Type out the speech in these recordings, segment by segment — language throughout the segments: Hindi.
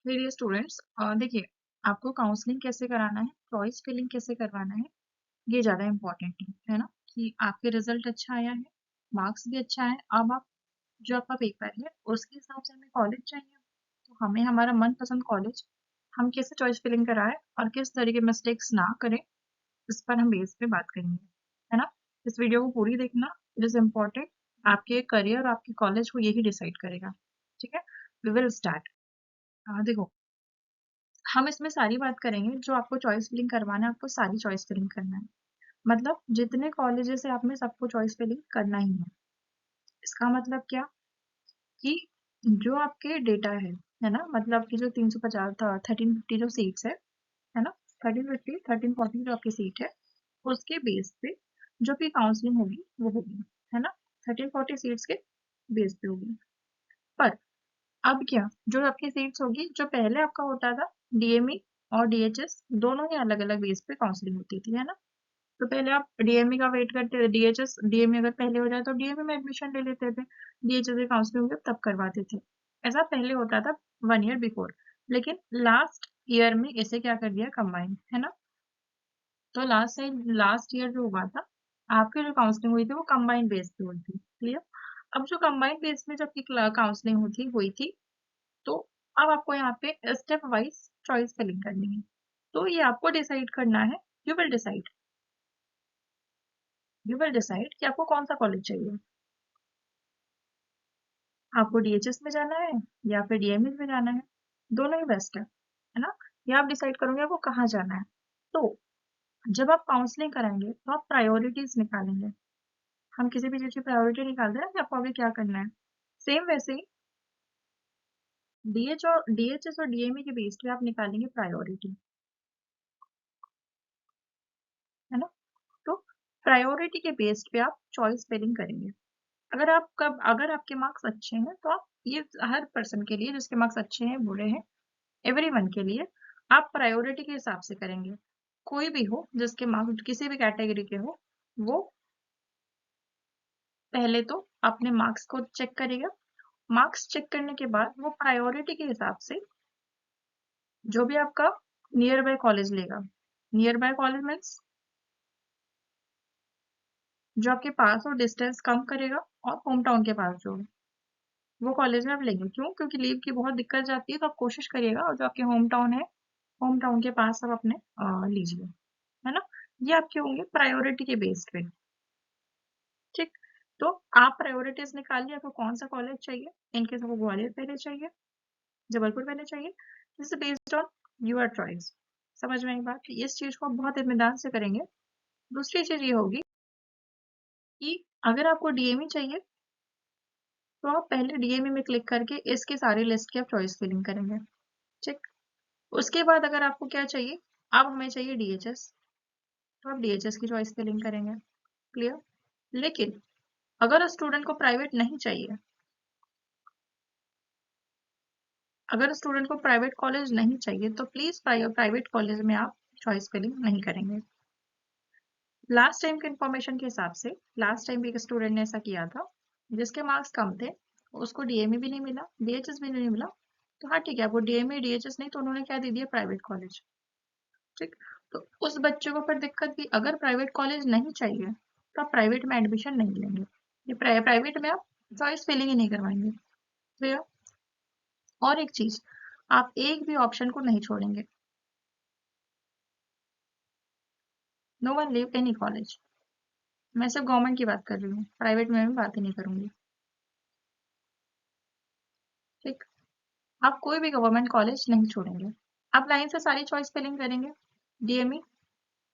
फिर ये स्टूडेंट्स देखिए, आपको काउंसलिंग कैसे कराना है, चॉइस फिलिंग कैसे करवाना है, ये ज़्यादा इम्पोर्टेंट है ना? कि आपके रिजल्ट अच्छा आया है, मार्क्स भी अच्छा है, अब आप जो आपका पेपर है उसके हिसाब से हमें कॉलेज चाहिए, तो हमें हमारा मनपसंद कॉलेज हम कैसे चॉइस फिलिंग कराएं और किस तरह के मिस्टेक्स ना करें, इस पर हम बेस पे बात करेंगे, है ना? इस वीडियो को पूरी देखना, इट इज इम्पोर्टेंट। आपके करियर और आपके कॉलेज को यही डिसाइड करेगा। ठीक है, वी विल स्टार्ट। देखो, हम इसमें सारी बात करेंगे जो आपको चॉइस फिलिंग करवाना है, आपको सारी चॉइस फिलिंग करना है। मतलब जितने कॉलेजेस है आप में सबको चॉइस फिलिंग करना ही है। इसका मतलब क्या कि जो आपके डेटा है ना, मतलब कि जो 350 था 1350 जो सीट्स है ना, 1350 1340 जो आपकी सीट है, उसके बेस पे जो भी काउंसलिंग होगी वो होगी, है ना? 1340 सीट्स के बेस पे होगी। पर अब क्या, जो आपकी सीट्स होगी, जो पहले आपका होता था डीएमई और डीएचएस दोनों ही अलग अलग बेस पे काउंसलिंग होती थी, है ना? तो पहले आप डीएमई का वेट करते थे, डीएचएस डीएमई अगर पहले हो जाए तो डीएमई में एडमिशन ले लेते थे, डीएचएस की काउंसलिंग होगी तब करवाते थे। ऐसा पहले होता था 1 ईयर बिफोर, लेकिन लास्ट ईयर में इसे क्या कर दिया, कंबाइन, है ना? तो लास्ट ईयर जो हुआ था, आपकी जो काउंसलिंग हुई थी वो कंबाइंड बेस पे हुई थी। क्लियर? अब जो कंबाइंड बेस में जब की काउंसलिंग हुई थी, तो अब आपको यहाँ पे स्टेप वाइज चॉइस फिलिंग करनी है। तो ये आपको डिसाइड करना है, you will decide, you will decide कि आपको कौन सा कॉलेज चाहिए। आपको डीएचएस में जाना है या फिर डीएमएस में जाना है, दोनों ही बेस्ट है ना? ये आप डिसाइड करोगे आपको कहाँ जाना है। तो जब आप काउंसलिंग कराएंगे तो आप प्रायोरिटीज निकालेंगे। हम किसी भी चीज की प्रायोरिटी निकालते हैं कि आपको आगे क्या करना है। सेम वैसे ही डीएचएस और डीएमई के बेस पे आप निकालेंगे प्रायोरिटी, है ना? तो प्रायोरिटी के बेस पे आप चॉइस फिलिंग करेंगे। अगर आपके मार्क्स अच्छे हैं तो आप ये हर पर्सन के लिए जिसके मार्क्स अच्छे हैं बुरे हैं, एवरीवन के लिए आप प्रायोरिटी के हिसाब से करेंगे। कोई भी हो जिसके मार्क्स किसी भी कैटेगरी के हो, वो पहले तो अपने मार्क्स को चेक करेगा। मार्क्स चेक करने के बाद वो प्रायोरिटी के हिसाब से जो भी आपका नियर बाय कॉलेज लेगा। नियर बाय कॉलेज मीन्स जो आपके पास हो, डिस्टेंस कम करेगा, और होम टाउन के पास जो है वो कॉलेज में आप लेंगे। क्यों? क्योंकि लीव की बहुत दिक्कत जाती है, तो आप कोशिश करिएगा और जो आपके होम टाउन है, होम टाउन के पास आप अपने लीजिए, है ना? ये आपके होंगे प्रायोरिटी के बेस पे। ठीक, तो आप प्रायोरिटीज निकालिए, आपको कौन सा कॉलेज चाहिए। इनकेस आपको ग्वालियर पहले चाहिए, जबलपुर पहले चाहिए, this is based on your choice. समझ में आई बात? इस चीज को आप बहुत इत्मीनान से करेंगे। दूसरी चीज ये होगी कि अगर आपको डीएमई चाहिए तो आप पहले डीएमई में क्लिक करके इसके सारी लिस्ट की आप चॉइस फिलिंग करेंगे। ठीक, उसके बाद अगर आपको क्या चाहिए, अब हमें चाहिए डीएचएस, तो आप डीएचएस की चॉइस फिलिंग करेंगे। क्लियर? लेकिन अगर स्टूडेंट को प्राइवेट नहीं चाहिए, अगर स्टूडेंट को प्राइवेट कॉलेज नहीं चाहिए, तो प्लीज प्राइवेट कॉलेज में आप चॉइस फिलिंग नहीं करेंगे। लास्ट टाइम के इंफॉर्मेशन के हिसाब से लास्ट टाइम भी एक स्टूडेंट ने ऐसा किया था, जिसके मार्क्स कम थे, उसको डीएमई भी नहीं मिला, डीएचएस भी नहीं मिला। तो हाँ ठीक है, आपको डीएमई डीएचएस नहीं, तो उन्होंने क्या दे दिया, प्राइवेट कॉलेज। ठीक, तो उस बच्चे को फिर दिक्कत भी, अगर प्राइवेट कॉलेज नहीं चाहिए तो आप प्राइवेट में एडमिशन नहीं लेंगे, ये प्राइवेट में आप चॉइस फिलिंग ही नहीं करवाएंगे। क्लियर? और एक चीज, आप एक भी ऑप्शन को नहीं छोड़ेंगे। No one leave any college. मैं सिर्फ गवर्नमेंट की बात कर रही हूँ, प्राइवेट में मैं बात ही नहीं करूंगी। ठीक, आप कोई भी गवर्नमेंट कॉलेज नहीं छोड़ेंगे। आप लाइन से सारी चॉइस फिलिंग करेंगे, डीएमई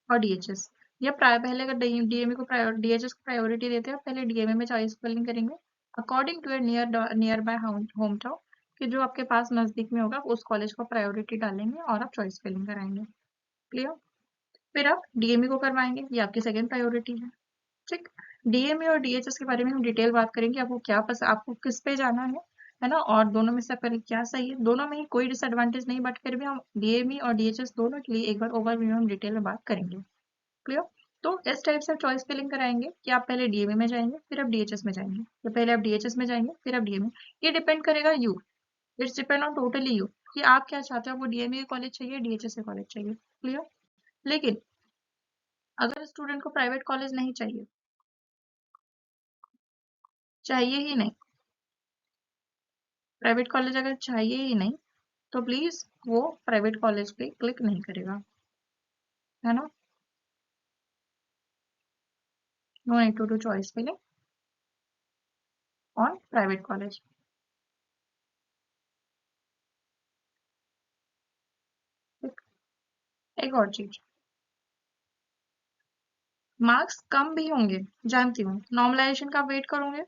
और डीएचएस। या पहले अगर डीएमई को डीएचएस को प्रायोरिटी देते हैं, पहले डीएमई में चॉइस फिलिंग करेंगे according to nearby hometown, कि जो आपके पास नजदीक में होगा उस कॉलेज को प्रायोरिटी डालेंगे और आप चॉइस फिलिंग कराएंगे। क्लियर? फिर आप डीएमई को करवाएंगे, ये आपकी सेकंड प्रायोरिटी है। ठीक, डीएमई और डीएचएस के बारे में हम डिटेल बात करेंगे, आपको क्या पसंद, आपको किस पे जाना है ना, और दोनों में से पहले क्या सही है। दोनों में ही कोई डिसएडवांटेज नहीं, बट फिर भी हम डीएमई और डीएचएस दोनों के लिए एक बार ओवरव्यू में हम डिटेल में बात करेंगे। क्लियर? तो इस टाइप से चॉइस फिलिंग कराएंगे कि आप पहले डीएमई में जाएंगे, फिर आप डीएचएस में जाएंगे, तो पहले आप डीएचएस में जाएंगे फिर आप डीएमई। ये डिपेंड करेगा you, it's depend on totally you कि आप क्या चाहते हो, आपको डीएमयू कॉलेज चाहिए, डीएचएस कॉलेज चाहिए, क्लियर। लेकिन अगर स्टूडेंट को प्राइवेट कॉलेज नहीं चाहिए, चाहिए ही नहीं, प्राइवेट कॉलेज अगर चाहिए ही नहीं, तो प्लीज वो प्राइवेट कॉलेज पे क्लिक नहीं करेगा, है ना। No need to do choice filling on private college. एक और चीज, मार्क्स कम भी होंगे, जानती हूँ, नॉर्मलाइजेशन का वेट करोगे,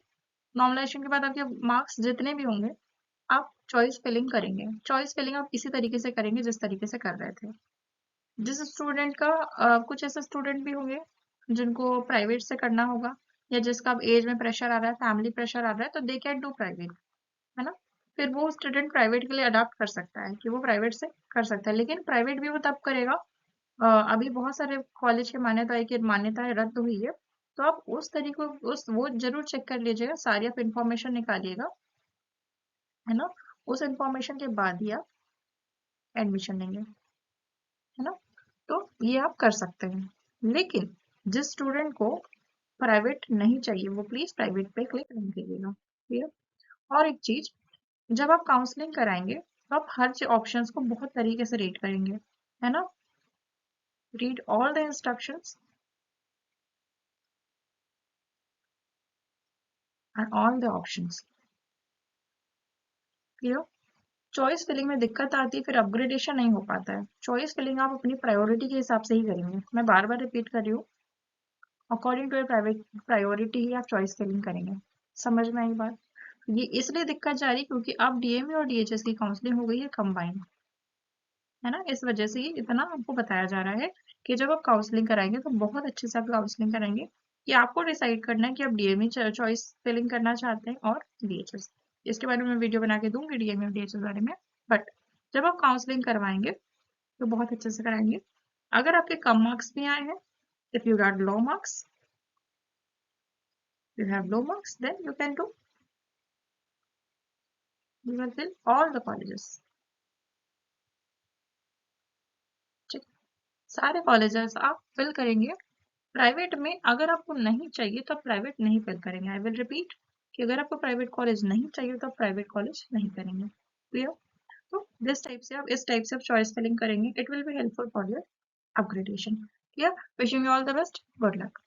नॉर्मलाइजेशन के बाद आपके मार्क्स जितने भी होंगे, आप चॉइस फिलिंग करेंगे। चॉइस फिलिंग आप इसी तरीके से करेंगे जिस तरीके से कर रहे थे। जिस स्टूडेंट का कुछ ऐसे स्टूडेंट भी होंगे जिनको प्राइवेट से करना होगा, या जिसका अब एज में प्रेशर आ रहा है, फैमिली प्रेशर आ रहा है, तो दे कैन डू प्राइवेट, है ना। फिर वो स्टूडेंट प्राइवेट के लिए अडॉप्ट कर सकता है कि वो प्राइवेट से कर सकता है, लेकिन प्राइवेट भी वो तब करेगा, अभी बहुत सारे कॉलेज की मान्यताएं रद्द हुई है, तो आप उस तरीके उस वो जरूर चेक कर लीजिएगा, सारी आप इंफॉर्मेशन निकालिएगा, है ना। उस इंफॉर्मेशन के बाद ही आप एडमिशन लेंगे, है ना। तो ये आप कर सकते हैं, लेकिन जिस स्टूडेंट को प्राइवेट नहीं चाहिए वो प्लीज प्राइवेट पे क्लिक नहीं करिएगा, ठीक है। और एक चीज, जब आप काउंसलिंग कराएंगे तो आप हर ऑप्शंस को बहुत तरीके से रीड करेंगे, है ना। Read all the instructions and all the options, clear. Choice filling में दिक्कत आती है, फिर अपग्रेडेशन नहीं हो पाता है। चॉइस फिलिंग आप अपनी प्रायोरिटी के हिसाब से ही करेंगे, मैं बार बार रिपीट कर रही हूँ, according to your private priority ही आप चॉइस फिलिंग करेंगे। समझ में आई बात। ये इसलिए दिक्कत जा रही क्योंकि अब डीएमयू और डीएचएस की काउंसलिंग हो गई है कंबाइंड, है ना। इस वजह से ही इतना आपको बताया जा रहा है कि जब आप काउंसलिंग कराएंगे तो बहुत अच्छे से आप काउंसलिंग कराएंगे, कि आपको डिसाइड करना है कि आप डीएमयू चॉइस फिलिंग करना चाहते हैं और डीएचएस। इसके बारे में वीडियो बना के दूंगी डीएमयू डीएचएस बारे में, बट जब आप काउंसलिंग करवाएंगे तो बहुत अच्छे से कराएंगे। अगर आपके कम मार्क्स भी आए हैं, if you got low marks, you have low marks, then you can do, you will fill all the colleges, ठीक। सारे कॉलेजेस आप फिल करेंगे। प्राइवेट में अगर आपको नहीं चाहिए तो आप प्राइवेट नहीं फिल करेंगे। आई विल रिपीट कि अगर आपको प्राइवेट कॉलेज नहीं चाहिए तो आप प्राइवेट कॉलेज नहीं करेंगे, क्लियर। तो दिस टाइप से आप इस टाइप से आप चॉइस फिलिंग करेंगे, it will be helpful for your upgradation, clear. Wishing you all the best, good luck.